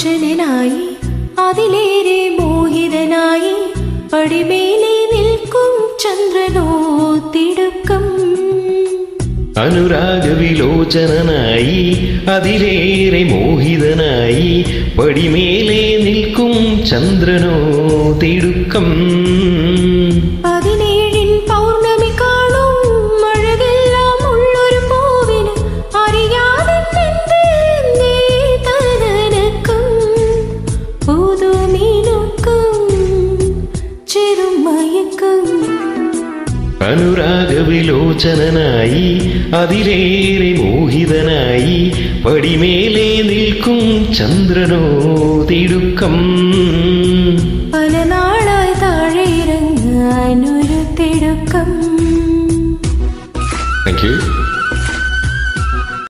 ലോചനനായി അതിലേറെ മോഹിതനായി പടിമേലെ നിൽക്കും ചന്ദ്രനോ തിടുക്കം. അനുരാഗവിലോചനായി അതിലേറെ മോഹിതനായി പടിമേലെ നിൽക്കും ചന്ദ്രനോ തിടുക്കം. 17 പൗർണമി കാണും മഴകെല്ലാം ഉള്ളൊരു പൂവിന് അറിയാതെ തനനക്കും പുതുമിനുക്കും ചെറുമയക്കും. അനുരാഗവിലോചനായി അതിലേറെ മോഹിതനായി പടിമേലെ നിൽക്കും ചന്ദ്രനോ തിടുക്കം. പല നാളായി താഴെ ഇറങ്ങാനൊരു തിടുക്കം. Thank you.